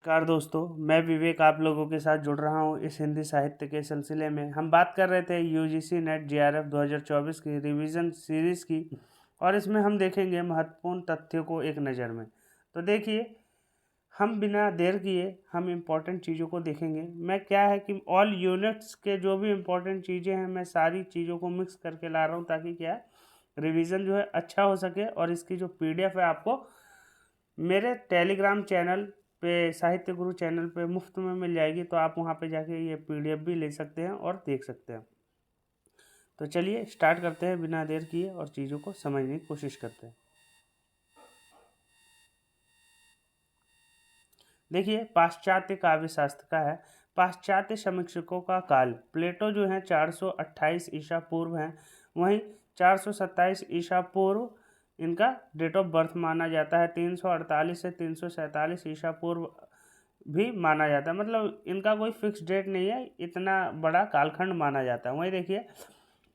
नमस्कार दोस्तों, मैं विवेक आप लोगों के साथ जुड़ रहा हूं इस हिंदी साहित्य के सिलसिले में। हम बात कर रहे थे यूजीसी नेट जीआरएफ 2024 की रिवीजन सीरीज़ की, और इसमें हम देखेंगे महत्वपूर्ण तथ्यों को एक नज़र में। तो देखिए, हम बिना देर किए हम इम्पोर्टेंट चीज़ों को देखेंगे। मैं क्या है कि ऑल यूनिट्स के जो भी इम्पोर्टेंट चीज़ें हैं, मैं सारी चीज़ों को मिक्स करके ला रहा हूँ, ताकि क्या है, रिवीजन जो है अच्छा हो सके। और इसकी जो पीडीएफ है आपको मेरे टेलीग्राम चैनल पे, साहित्य गुरु चैनल पे मुफ्त में मिल जाएगी। तो आप वहाँ पे जाके ये पीडीएफ भी ले सकते हैं और देख सकते हैं। तो चलिए स्टार्ट करते हैं बिना देर किए और चीज़ों को समझने की कोशिश करते हैं। देखिए, पाश्चात्य काव्य शास्त्र का है। पाश्चात्य समीक्षकों का काल प्लेटो जो है 428 ईसा पूर्व है, वहीं 427 ईसा पूर्व इनका डेट ऑफ बर्थ माना जाता है। 348 से 347 ईसा पूर्व भी माना जाता है। मतलब इनका कोई फिक्स डेट नहीं है, इतना बड़ा कालखंड माना जाता है। वहीं देखिए,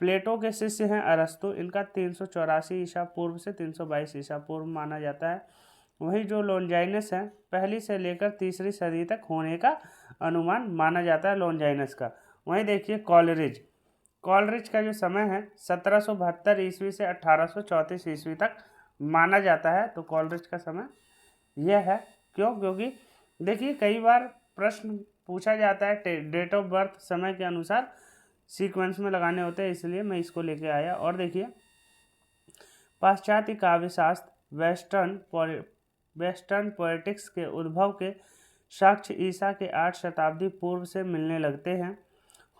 प्लेटो के शिष्य हैं अरस्तु, इनका 384 ईसा पूर्व से 322 ईसा पूर्व माना जाता है। वहीं जो लॉन्जाइनस है, पहली से लेकर तीसरी सदी तक होने का अनुमान माना जाता है लॉन्जाइनस का। वहीं देखिए कॉलरिज, कॉलरिज का जो समय है 1772 ईस्वी से 1834 ईस्वी तक माना जाता है। तो कॉलरिज का समय यह है। क्यों? क्योंकि देखिए, कई बार प्रश्न पूछा जाता है डेट ऑफ बर्थ समय के अनुसार सीक्वेंस में लगाने होते हैं, इसलिए मैं इसको लेके आया। और देखिए, पाश्चात्य काव्यशास्त्र वेस्टर्न पोएटिक्स के उद्भव के साक्ष्य ईसा के 8 शताब्दी पूर्व से मिलने लगते हैं।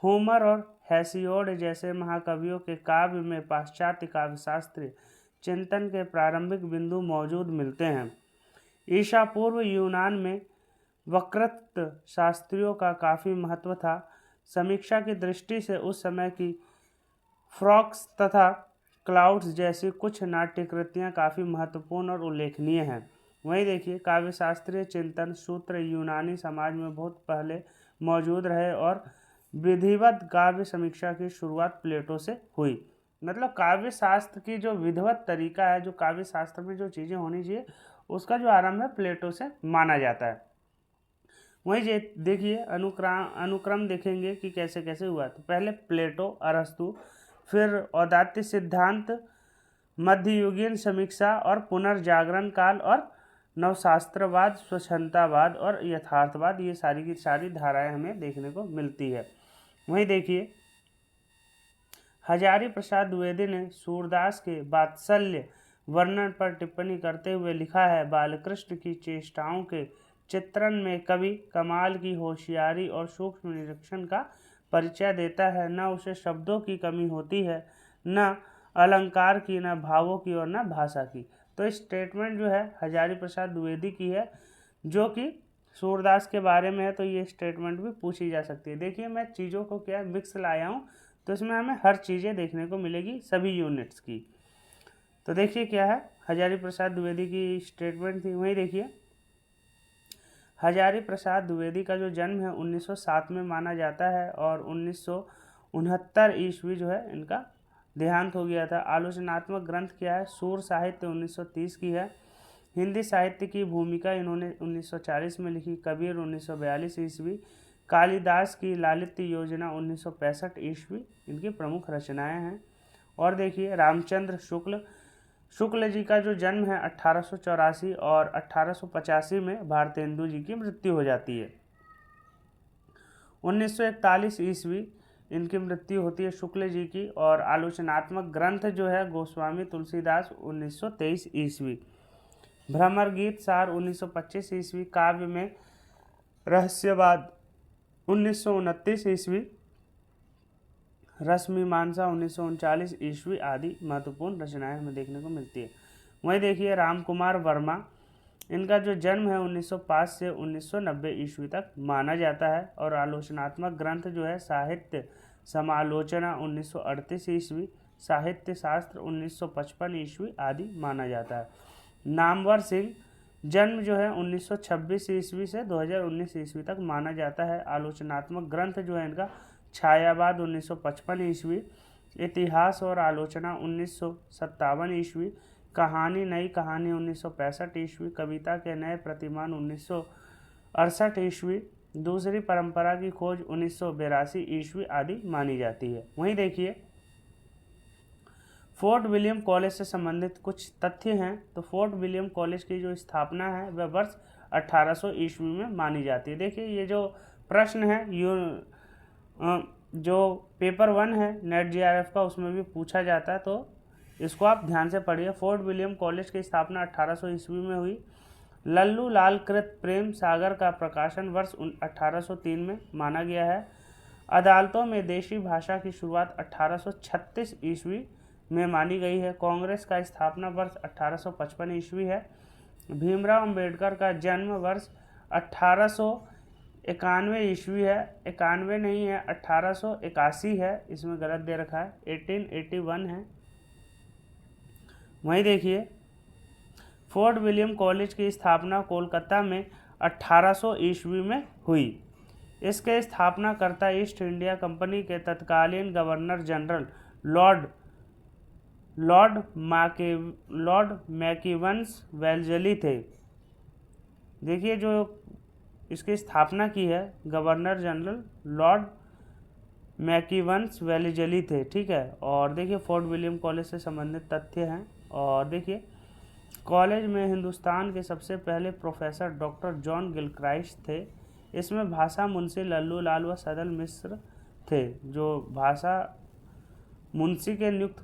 होमर और हेसियोड जैसे महाकवियों के काव्य में पाश्चात्य काव्यशास्त्रीय चिंतन के प्रारंभिक बिंदु मौजूद मिलते हैं। ईसा पूर्व यूनान में वक्रत्व शास्त्रियों का काफ़ी महत्व था। समीक्षा की दृष्टि से उस समय की फ्रॉक्स तथा क्लाउड्स जैसी कुछ नाट्यकृतियाँ काफ़ी महत्वपूर्ण और उल्लेखनीय हैं। वहीं देखिए, काव्यशास्त्रीय चिंतन सूत्र यूनानी समाज में बहुत पहले मौजूद रहे, और विधिवत काव्य समीक्षा की शुरुआत प्लेटो से हुई। मतलब काव्य शास्त्र की जो विधिवत तरीका है, जो काव्य शास्त्र में जो चीज़ें होनी चाहिए, उसका जो आरंभ है प्लेटो से माना जाता है। वहीं देखिए, अनुक्रम देखेंगे कि कैसे कैसे हुआ। तो पहले प्लेटो, अरस्तु, फिर औदात्य सिद्धांत, मध्ययुगीन समीक्षा और पुनर्जागरण काल, और नवशास्त्रवाद, स्वच्छंदतावाद और यथार्थवाद, ये सारी की सारी धाराएं हमें देखने को मिलती है। वहीं देखिए, हजारी प्रसाद द्विवेदी ने सूरदास के वात्सल्य वर्णन पर टिप्पणी करते हुए लिखा है, बालकृष्ण की चेष्टाओं के चित्रण में कवि कमाल की होशियारी और सूक्ष्म निरीक्षण का परिचय देता है। न उसे शब्दों की कमी होती है, न अलंकार की, न भावों की और न भाषा की। तो इस स्टेटमेंट जो है हजारी प्रसाद द्विवेदी की है, जो कि सूरदास के बारे में है। तो ये स्टेटमेंट भी पूछी जा सकती है। देखिए, मैं चीज़ों को क्या मिक्स लाया हूँ, तो इसमें हमें हर चीज़ें देखने को मिलेगी, सभी यूनिट्स की। तो देखिए क्या है, हजारी प्रसाद द्विवेदी की स्टेटमेंट थी। वहीं देखिए, हजारी प्रसाद द्विवेदी का जो जन्म है 1907 में माना जाता है, और 1969 ईस्वी जो है इनका देहांत हो गया था। आलोचनात्मक ग्रंथ क्या है? सूर साहित्य 1930 की है। हिंदी साहित्य की भूमिका इन्होंने 1940 में लिखी। कबीर 1942 ईस्वी। कालिदास की लालित्य योजना 1965 ईस्वी इनकी प्रमुख रचनाएं हैं। और देखिए, रामचंद्र शुक्ल जी का जो जन्म है 1884, और 1885 में भारतेंदु जी की मृत्यु हो जाती है। 1941 ईस्वी इनकी मृत्यु होती है शुक्ल जी की। और आलोचनात्मक ग्रंथ जो है गोस्वामी तुलसीदास 1923 ईस्वी। भ्रमर गीत सार 1925 ईस्वी। काव्य में रहस्यवाद 1929 ईस्वी। रश्मिमांसा 1939 ईस्वी आदि महत्वपूर्ण रचनाएं हमें देखने को मिलती है। वहीं देखिए, राम कुमार वर्मा, इनका जो जन्म है 1905 से 1990 ईस्वी तक माना जाता है। और आलोचनात्मक ग्रंथ जो है साहित्य समालोचना 1938 ईस्वी, साहित्य शास्त्र 1955 ईस्वी आदि माना जाता है। नामवर सिंह, जन्म जो है 1926 ईस्वी से 2019 ईस्वी तक माना जाता है। आलोचनात्मक ग्रंथ जो है इनका छायावाद 1955 ईस्वी, इतिहास और आलोचना 1957 ईस्वी, कहानी नई कहानी 1965 ईस्वी, कविता के नए प्रतिमान 68 ईस्वी, दूसरी परंपरा की खोज 1982 ईस्वी आदि मानी जाती है। वहीं देखिए फोर्ट विलियम कॉलेज से संबंधित कुछ तथ्य हैं। तो फोर्ट विलियम कॉलेज की जो स्थापना है वह वर्ष 1800 ईस्वी में मानी जाती है। देखिए ये जो प्रश्न है जो पेपर 1 है नेट जीआरएफ का, उसमें भी पूछा जाता है, तो इसको आप ध्यान से पढ़िए। फोर्ट विलियम कॉलेज की स्थापना 1800 ईस्वी में हुई। लल्लू लाल कृत प्रेम सागर का प्रकाशन वर्ष 1803 में माना गया है। अदालतों में देशी भाषा की शुरुआत 1836 ईस्वी में मानी गई है। कांग्रेस का स्थापना वर्ष 1855 ईस्वी है। भीमराव अंबेडकर का जन्म वर्ष 1891 ईस्वी है। 91 नहीं है, 1881 है, इसमें गलत दे रखा है, 1881 है। वहीं देखिए फोर्ट विलियम कॉलेज की स्थापना कोलकाता में 1800 ईस्वी में हुई। इसके स्थापनाकर्ता ईस्ट इंडिया कंपनी के तत्कालीन गवर्नर जनरल लॉर्ड मैकीवंस वेल्जली थे। देखिए जो इसकी स्थापना की है गवर्नर जनरल लॉर्ड मैकीवंस वेल्जली थे, ठीक है। और देखिए फोर्ट विलियम कॉलेज से संबंधित तथ्य हैं। और देखिए कॉलेज में हिंदुस्तान के सबसे पहले प्रोफेसर डॉक्टर जॉन गिलक्राइस्ट थे। इसमें भाषा मुंशी लल्लू लाल व सदल मिश्र थे। जो भाषा मुंशी के नियुक्त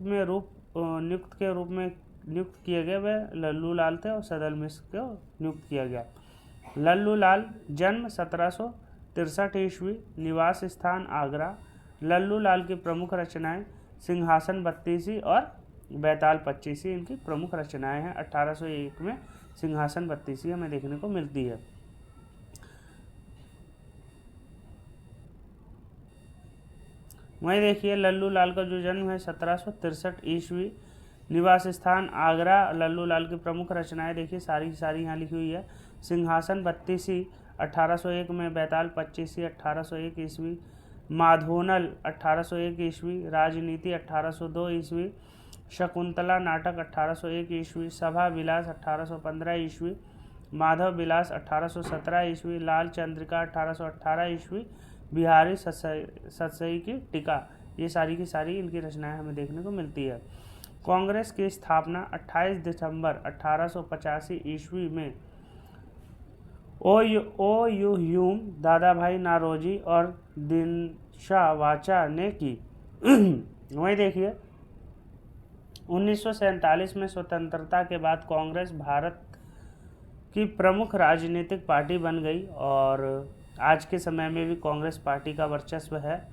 के रूप में नियुक्त किए गए वे लल्लू लाल थे और सदल मिश्र को नियुक्त किया गया। लल्लू लाल जन्म 1763 ईस्वी, निवास स्थान आगरा। लल्लू लाल की प्रमुख रचनाएं सिंहासन बत्तीसी और बैताल पच्चीसी इनकी प्रमुख रचनाएं हैं। 1801 में सिंहासन बत्तीसी हमें देखने को मिलती है। वहीं देखिए लल्लू लाल का जो जन्म है 1763 ईस्वी, निवास स्थान आगरा। लल्लू लाल की प्रमुख रचनाएं देखिए सारी की सारी यहाँ लिखी हुई है। सिंहासन बत्तीसी 1801 में, बैताल पच्चीसी 1801 ईस्वी, माधोनल 1801 ईस्वी, राजनीति 1802 ईस्वी, शकुंतला नाटक 1801 ईस्वी, सभा विलास 1815 ईस्वी, माधव विलास 1817 ईस्वी, लाल चंद्रिका 1818 ईस्वी, बिहारी सतसई की टीका, ये सारी की सारी इनकी रचनाएं हमें देखने को मिलती है। कांग्रेस की स्थापना 28 दिसंबर 1885 ईस्वी में ओ यू ह्यूम, दादा भाई नारोजी और दिनशा वाचा ने की। वहीं देखिए 1947 में स्वतंत्रता के बाद कांग्रेस भारत की प्रमुख राजनीतिक पार्टी बन गई और आज के समय में भी कांग्रेस पार्टी का वर्चस्व है।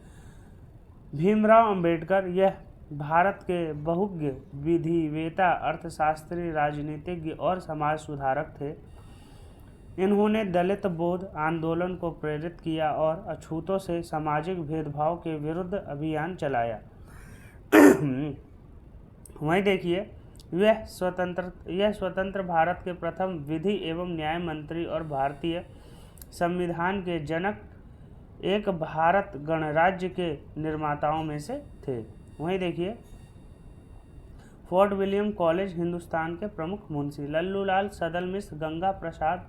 भीमराव अंबेडकर यह भारत के बहुज्ञ विधिवेता, अर्थशास्त्री, राजनीतिज्ञ और समाज सुधारक थे। इन्होंने दलित बोध आंदोलन को प्रेरित किया और अछूतों से सामाजिक भेदभाव के विरुद्ध अभियान चलाया। वहीं देखिए यह स्वतंत्र भारत के प्रथम विधि एवं न्याय मंत्री और भारतीय संविधान के जनक, एक भारत गणराज्य के निर्माताओं में से थे। वहीं देखिए फोर्ट विलियम कॉलेज हिंदुस्तान के प्रमुख मुंशी लल्लू लाल, सदल मिश्र, गंगा प्रसाद,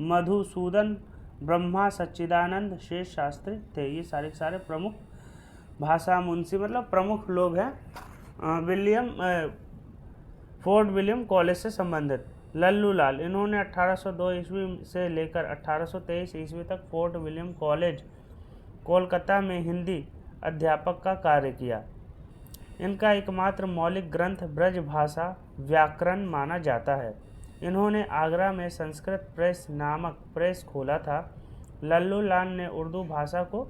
मधुसूदन ब्रह्मा, सच्चिदानंद, शेष शास्त्री थे। ये सारे प्रमुख भाषा मुंशी मतलब प्रमुख लोग हैं फोर्ट विलियम कॉलेज से संबंधित। लल्लू लाल, इन्होंने 1802 ईस्वी से लेकर 1823 ईस्वी तक फोर्ट विलियम कॉलेज कोलकाता में हिंदी अध्यापक का कार्य किया। इनका एकमात्र मौलिक ग्रंथ ब्रज भाषा व्याकरण माना जाता है। इन्होंने आगरा में संस्कृत प्रेस नामक प्रेस खोला था। लल्लू लाल ने उर्दू भाषा को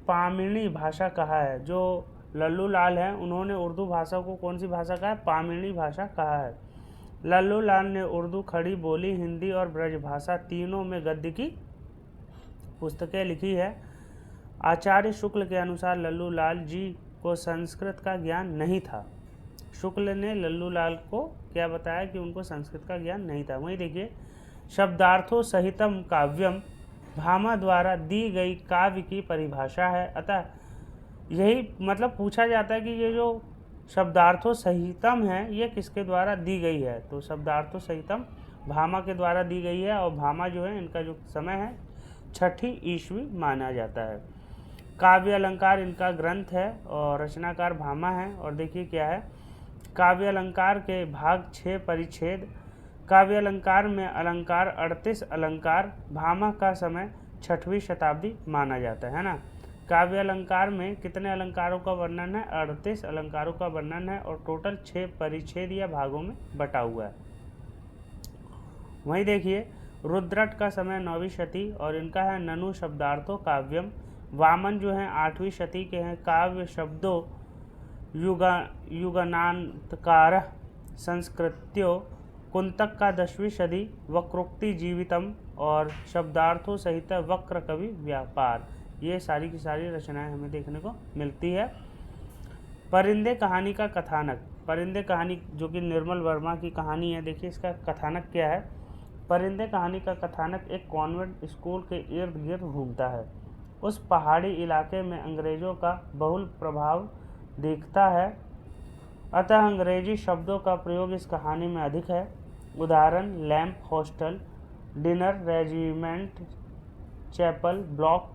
पामिनी भाषा कहा है। जो लल्लू लाल हैं उन्होंने उर्दू भाषा को कौन सी भाषा कहा है? पामिनी भाषा कहा है। लल्लू लाल ने उर्दू, खड़ी बोली, हिंदी और ब्रज भाषा तीनों में गद्य की पुस्तकें लिखी है। आचार्य शुक्ल के अनुसार लल्लू लाल जी को संस्कृत का ज्ञान नहीं था। शुक्ल ने लल्लू लाल को क्या बताया कि उनको संस्कृत का ज्ञान नहीं था। वहीं देखिए शब्दार्थों सहितम काव्यम भामा द्वारा दी गई काव्य की परिभाषा है। अतः यही मतलब पूछा जाता है कि ये जो शब्दार्थों सहितम है ये किसके द्वारा दी गई है? तो शब्दार्थों सहितम भामा के द्वारा दी गई है और भामा जो है इनका जो समय है 6ठी ईस्वी माना जाता है। काव्य अलंकार इनका ग्रंथ है और रचनाकार भामा है। और देखिए क्या है, काव्य अलंकार के भाग 6 परिच्छेद। काव्य अलंकार में अलंकार 38 अलंकार। भामा का समय 6वीं शताब्दी माना जाता है ना। काव्य अलंकार में कितने अलंकारों का वर्णन है? 38 अलंकारों का वर्णन है और टोटल 6 परिच्छेद या भागों में बटा हुआ है। वहीं देखिए रुद्रट का समय 9वीं शती और इनका है ननु शब्दार्थो काव्यम। वामन जो है 8वीं शती के हैं। काव्य शब्दों युगनांतकार संस्कृत्यो। कुंतक का 10वीं सदी। वक्रोक्ति जीवितम और शब्दार्थों सहित वक्र कवि व्यापार। ये सारी की सारी रचनाएं हमें देखने को मिलती है। परिंदे कहानी का कथानक। परिंदे कहानी जो कि निर्मल वर्मा की कहानी है, देखिए इसका कथानक क्या है। परिंदे कहानी का कथानक एक कॉन्वेंट स्कूल के इर्द गिर्द घूमता है। उस पहाड़ी इलाके में अंग्रेजों का बहुल प्रभाव दिखता है, अतः अंग्रेजी शब्दों का प्रयोग इस कहानी में अधिक है। उदाहरण lamp, hostel, dinner, regiment, chapel, block,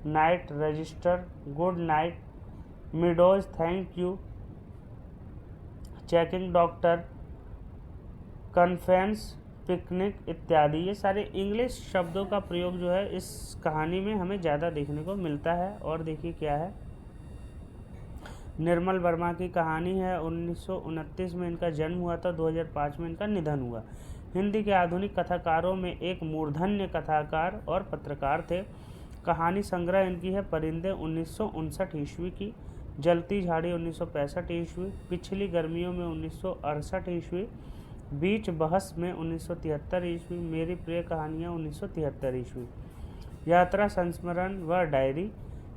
night register, good night, meadows, thank you, checking, doctor, conference, picnic इत्यादि। ये सारे इंग्लिश शब्दों का प्रयोग जो है इस कहानी में हमें ज़्यादा देखने को मिलता है। और देखिए क्या है, निर्मल वर्मा की कहानी है। 1929 में इनका जन्म हुआ था, 2005 में इनका निधन हुआ। हिंदी के आधुनिक कथाकारों में एक मूर्धन्य कथाकार और पत्रकार थे। कहानी संग्रह इनकी है परिंदे 1959 ईस्वी की, जलती झाड़ी 1965 ईस्वी, पिछली गर्मियों में 1968 ईस्वी, बीच बहस में 1973 ईस्वी, मेरी प्रिय कहानियाँ 1973 ईस्वी, यात्रा संस्मरण व डायरी,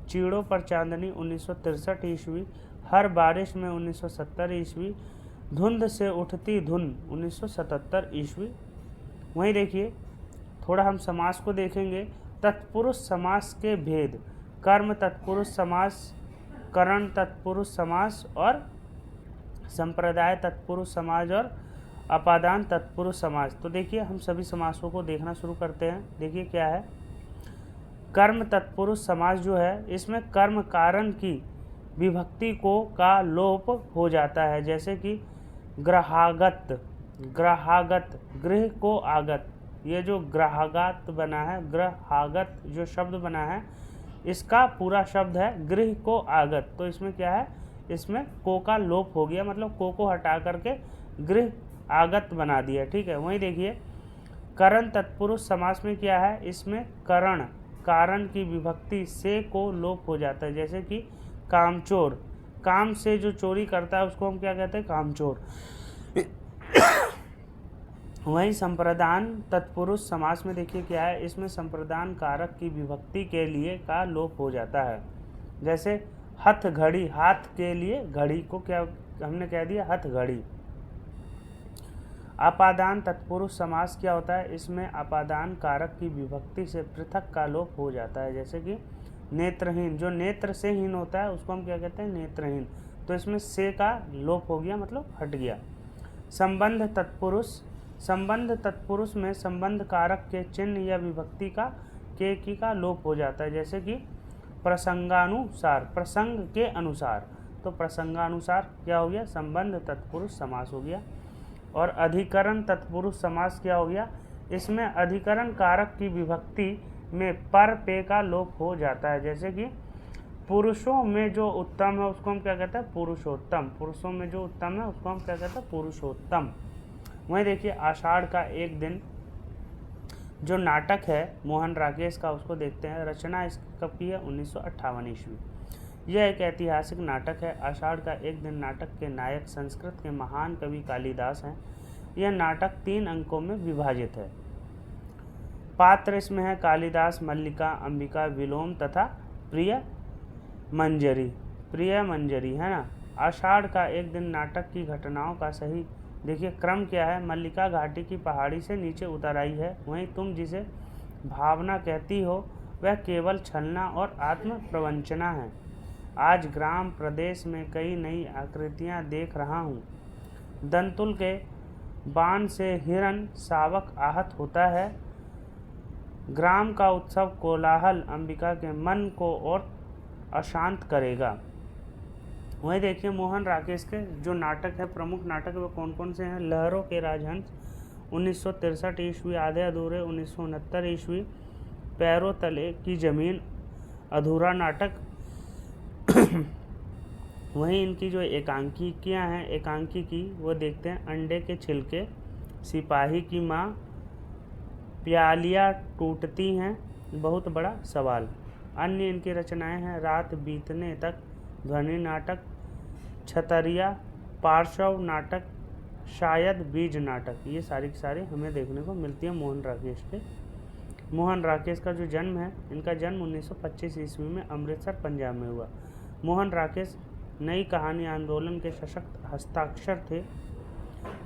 चीड़ों पर चांदनी 1963 ईस्वी, हर बारिश में 1970 ईस्वी, धुंध से उठती धुन 1977 ईस्वी। वहीं देखिए थोड़ा हम समास को देखेंगे। तत्पुरुष समास के भेद। कर्म तत्पुरुष समास, करण तत्पुरुष समास और संप्रदाय तत्पुरुष समास और अपादान तत्पुरुष समास। तो देखिए हम सभी समासों को देखना शुरू करते हैं। देखिए क्या है, कर्म तत्पुरुष समास जो है इसमें कर्म कारण की विभक्ति को का लोप हो जाता है, जैसे कि ग्रहागत, ग्रहागत, गृह को आगत। ये जो ग्रहागत बना है, ग्रहागत जो शब्द बना है इसका पूरा शब्द है गृह को आगत। तो इसमें क्या है, इसमें को का लोप हो गया, मतलब को हटा करके गृह आगत बना दिया। ठीक है। वहीं देखिए करण तत्पुरुष समास में क्या है, इसमें करण कारण की विभक्ति से को लोप हो जाता है, जैसे कि कामचोर, काम से जो चोरी करता है उसको हम क्या कहते हैं, कामचोर। वहीं संप्रदान तत्पुरुष समास में देखिए क्या है, इसमें संप्रदान कारक की विभक्ति के लिए का लोप हो जाता है, जैसे हथ घड़ी, हाथ के लिए घड़ी को क्या हमने कह दिया, हथ घड़ी। अपादान तत्पुरुष समास क्या होता है, इसमें अपादान कारक की विभक्ति से पृथक का लोप हो जाता है, जैसे कि नेत्रहीन, जो नेत्र से हीन होता है उसको हम क्या कहते हैं, नेत्रहीन। तो इसमें से का लोप हो गया, मतलब हट गया। संबंध तत्पुरुष, संबंध तत्पुरुष में संबंध कारक के चिन्ह या विभक्ति का के की का लोप हो जाता है, जैसे कि प्रसंगानुसार, प्रसंग के अनुसार। तो प्रसंगानुसार क्या हो गया, संबंध तत्पुरुष समास हो गया। और अधिकरण तत्पुरुष समास क्या हो गया, इसमें अधिकरण कारक की विभक्ति में पर पे का लोप हो जाता है, जैसे कि पुरुषों में जो उत्तम है उसको हम क्या कहते हैं, पुरुषोत्तम। पुरुषों में जो उत्तम है उसको हम क्या कहते हैं, पुरुषोत्तम। वहीं देखिए आषाढ़ का एक दिन जो नाटक है मोहन राकेश का, उसको देखते हैं। रचना इसकी कब की है, 1958 ईस्वी। यह एक ऐतिहासिक नाटक है। आषाढ़ का एक दिन नाटक के नायक संस्कृत के महान कवि कालिदास हैं। यह नाटक 3 अंकों में विभाजित है। पात्र इसमें है कालिदास, मल्लिका, अंबिका, विलोम तथा प्रिय मंजरी। प्रिय मंजरी है ना। आषाढ़ का एक दिन नाटक की घटनाओं का सही देखिए क्रम क्या है। मल्लिका घाटी की पहाड़ी से नीचे उतर आई है। वहीं तुम जिसे भावना कहती हो वह केवल छलना और आत्म प्रवंचना है। आज ग्राम प्रदेश में कई नई आकृतियां देख रहा हूँ। दंतुल के बाण से हिरण शावक आहत होता है। ग्राम का उत्सव कोलाहल अंबिका के मन को और अशांत करेगा। वही देखिए मोहन राकेश के जो नाटक है, प्रमुख नाटक, वो कौन कौन से हैं? लहरों के राजहंस 1963 ईस्वी, आधे अधूरे 1969 ईस्वी, पैरों तले की जमीन अधूरा नाटक। वहीं इनकी जो एकांकियाँ हैं, एकांकिकी वो देखते हैं। अंडे के छिलके, सिपाही की माँ, प्यालियाँ टूटती हैं, बहुत बड़ा सवाल। अन्य इनकी रचनाएं हैं रात बीतने तक, ध्वनि नाटक, छतरिया, पार्श्व नाटक, शायद बीज नाटक। ये सारी की सारी हमें देखने को मिलती है मोहन राकेश के। मोहन राकेश का जो जन्म है, इनका जन्म 1925 ईस्वी में अमृतसर पंजाब में हुआ। मोहन राकेश नई कहानी आंदोलन के सशक्त हस्ताक्षर थे।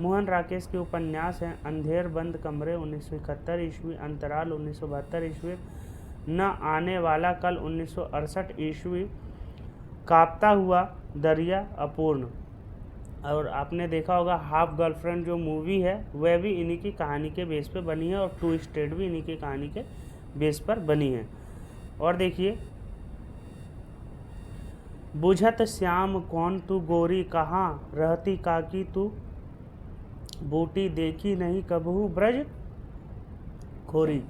मोहन राकेश के उपन्यास हैं अंधेर बंद कमरे 1971 ईस्वी, अंतराल 1972 ईस्वी, न आने वाला कल 1968 ईस्वी, कांपता हुआ दरिया अपूर्ण। और आपने देखा होगा हाफ गर्लफ्रेंड जो मूवी है वह भी इन्हीं की कहानी के बेस पे बनी है, और टू स्टेट भी इन्हीं की कहानी के बेस पर बनी है। और देखिए बुझत श्याम कौन तू गोरी, कहाँ रहती काकी तू, बूटी देखी नहीं कबहू ब्रज खोरी।